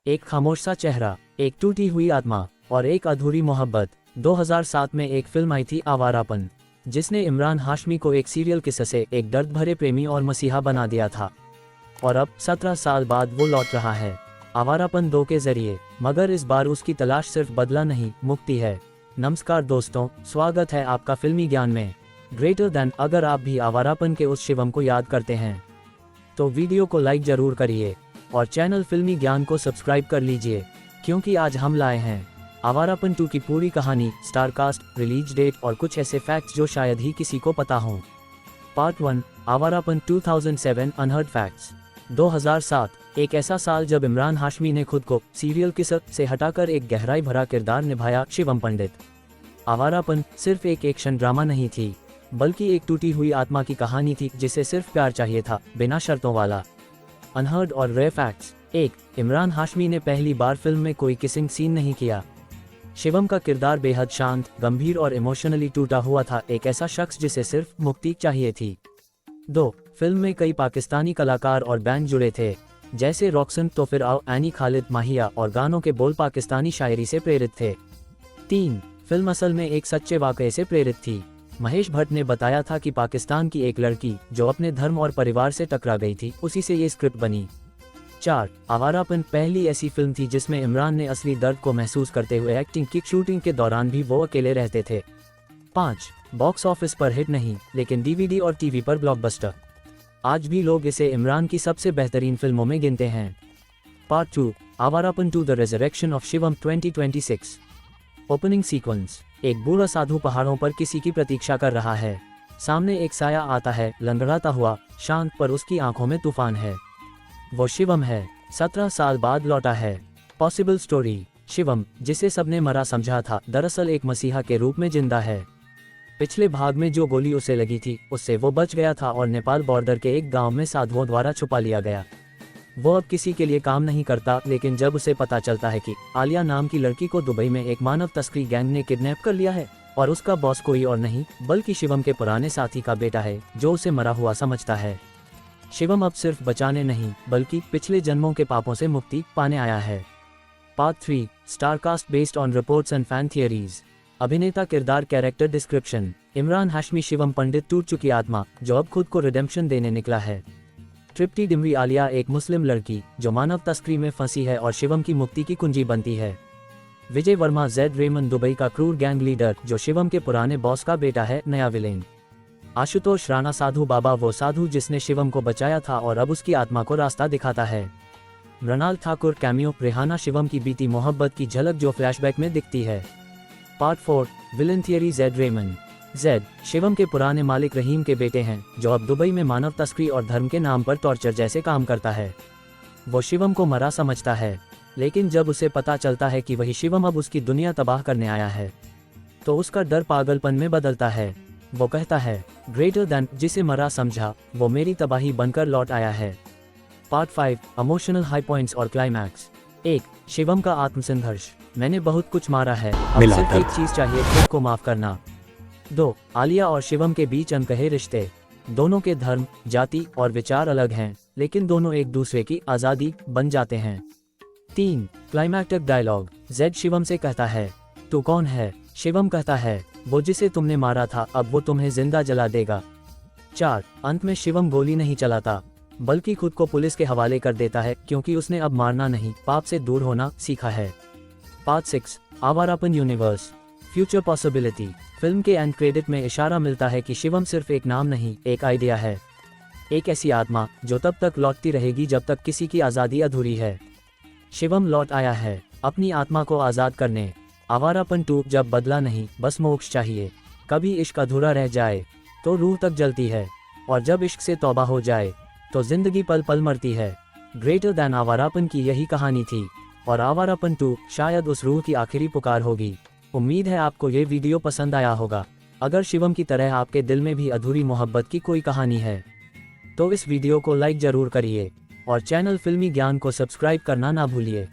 एक खामोश सा चेहरा, एक टूटी हुई आत्मा और एक अधूरी मोहब्बत। 2007 में एक फिल्म आई थी आवारापन, जिसने इमरान हाशमी को एक सीरियल किस्से से एक दर्द भरे प्रेमी और मसीहा बना दिया था। और अब 17 साल बाद वो लौट रहा है आवारापन 2 के जरिए, मगर इस बार उसकी तलाश सिर्फ बदला नहीं, मुक्ति है। नमस्कार दोस्तों, स्वागत है आपका फिल्मी ज्ञान में। Greater than. अगर आप भी आवारापन के उस शिवम को याद करते हैं तो वीडियो को लाइक जरूर करिए और चैनल फिल्मी ज्ञान को सब्सक्राइब कर लीजिए, क्योंकि आज हम लाए हैं आवारापन 2 की पूरी कहानी, स्टारकास्ट, रिलीज डेट और कुछ ऐसे फैक्ट्स जो शायद ही किसी को पता हों। Part 1, Awarapan 2007 unheard facts. 2007 एक ऐसा साल जब इमरान हाशमी ने खुद को सीरियल किस्से से हटाकर एक गहराई भरा किरदार निभाया, शिवम पंडित। आवारापन सिर्फ एक एक्शन ड्रामा नहीं थी, बल्कि एक टूटी हुई आत्मा की कहानी थी जिसे सिर्फ प्यार चाहिए था, बिना शर्तों वाला। अनहर्ड और रेयर फैक्ट्स। 1, इमरान हाशमी ने पहली बार फिल्म में कोई किसिंग सीन नहीं किया। शिवम का किरदार बेहद शांत, गंभीर और इमोशनली टूटा हुआ था, एक ऐसा शख्स जिसे सिर्फ मुक्ति चाहिए थी। 2, फिल्म में कई पाकिस्तानी कलाकार और बैंड जुड़े थे, जैसे रॉक्सन, तो फिर आओ, एनी, खालिद, माहिया, और गानों के बोल पाकिस्तानी शायरी से प्रेरित थे। 3, फिल्म असल में एक सच्चे वाकये से प्रेरित थी। महेश भट्ट ने बताया था कि पाकिस्तान की एक लड़की जो अपने धर्म और परिवार से टकरा गई थी, उसी से ये स्क्रिप्ट बनी। 4, आवारापन पहली ऐसी फिल्म थी जिसमें इमरान ने असली दर्द को महसूस करते हुए एक्टिंग की। शूटिंग के दौरान भी वो अकेले रहते थे। 5, बॉक्स ऑफिस पर हिट नहीं, लेकिन डीवीडी और टीवी पर ब्लॉकबस्टर। आज भी लोग इसे इमरान की सबसे बेहतरीन फिल्मों में गिनते हैं। Part 2, Awarapan 2 the resurrection of Shivam 2026। Opening sequence. एक बूढ़ा साधु पहाड़ों पर किसी की प्रतीक्षा कर रहा है। सामने एक साया आता है, लंगड़ाता हुआ, शांत, पर उसकी आंखों में तूफान है। वो शिवम है, 17 साल बाद लौटा है। Possible story. शिवम, जिसे सबने मरा समझा था, दरअसल एक मसीहा के रूप में जिंदा है। पिछले भाग में जो गोली उसे लगी थी, उससे वो बच गया था और नेपाल बॉर्डर के एक गांव में साधुओं द्वारा छुपा लिया गया। वो अब किसी के लिए काम नहीं करता, लेकिन जब उसे पता चलता है कि आलिया नाम की लड़की को दुबई में एक मानव तस्करी गैंग ने किडनैप कर लिया है और उसका बॉस कोई और नहीं बल्कि शिवम के पुराने साथी का बेटा है, जो उसे मरा हुआ समझता है। शिवम अब सिर्फ बचाने नहीं, बल्कि पिछले जन्मों के पापों से मुक्ति पाने आया है। Part 3, star cast based on reports and fan theories. अभिनेता, किरदार, कैरेक्टर डिस्क्रिप्शन। इमरान हाशमी शिवम पंडित, टूट चुकी आत्मा जो अब खुद को रिडेम्पशन देने निकला है। तृप्ति डिमरी आलिया, एक मुस्लिम लड़की जो मानव तस्करी में फंसी है और शिवम की मुक्ति की कुंजी बनती है। विजय वर्मा, जेड रेमन, दुबई का क्रूर गैंग लीडर जो शिवम के पुराने बॉस का बेटा है, नया विलेन। आशुतोष राणा, साधु बाबा, वो साधु जिसने शिवम को बचाया था और अब उसकी आत्मा को रास्ता दिखाता है। मृणाल ठाकुर, कैमियो, रेहाना, शिवम की बीती मोहब्बत की झलक जो फ्लैशबैक में दिखती है। पार्ट 4, विलन थियरी, जेड रेमन। जेड शिवम के पुराने मालिक रहीम के बेटे हैं, जो अब दुबई में मानव तस्करी और धर्म के नाम पर टॉर्चर जैसे काम करता है। वो शिवम को मरा समझता है, लेकिन जब उसे पता चलता है कि वही शिवम अब उसकी दुनिया तबाह करने आया है, तो उसका डर पागलपन में बदलता है। वो कहता है, ग्रेटर देन, जिसे मरा समझा वो मेरी तबाही बनकर लौट आया है। पार्ट 5, इमोशनल हाई पॉइंट्स और क्लाइमैक्स। 1, शिवम का आत्मसंघर्ष। मैंने बहुत कुछ मारा है, अब सिर्फ एक चीज चाहिए, खुद को माफ करना। 2, आलिया और शिवम के बीच अनकहे रिश्ते। दोनों के धर्म, जाति और विचार अलग हैं, लेकिन दोनों एक दूसरे की आज़ादी बन जाते हैं। 3, क्लाइमैक्टिक डायलॉग। जेड शिवम से कहता है, तू कौन है? शिवम कहता है, वो जिसे तुमने मारा था, अब वो तुम्हें जिंदा जला देगा। 4, अंत में शिवम गोली नहीं चलाता, बल्कि खुद को पुलिस के हवाले कर देता है, क्योंकि उसने अब मारना नहीं, पाप से दूर होना सीखा है। Part 6, Awarapan universe, future possibility. Film के एंड क्रेडिट में इशारा मिलता है कि शिवम सिर्फ एक नाम नहीं, एक आइडिया है, एक ऐसी आत्मा जो तब तक लौटती रहेगी जब तक किसी की आज़ादी अधूरी है। शिवम लौट आया है अपनी आत्मा को आज़ाद करने। आवारापन 2 जब बदला नहीं, बस मोक्ष चाहिए। कभी इश्क अधूरा रह जाए तो रूह तक जलती है, और जब इश्क से तौबा हो जाए तो जिंदगी पल पल मरती है। ग्रेटर दैन आवारापन की यही कहानी थी, और आवारापन 2 शायद उस रूह की आखिरी पुकार होगी। उम्मीद है आपको ये वीडियो पसंद आया होगा। अगर शिवम की तरह आपके दिल में भी अधूरी मोहब्बत की कोई कहानी है, तो इस वीडियो को लाइक जरूर करिए और चैनल फिल्मी ज्ञान को सब्सक्राइब करना ना भूलिए।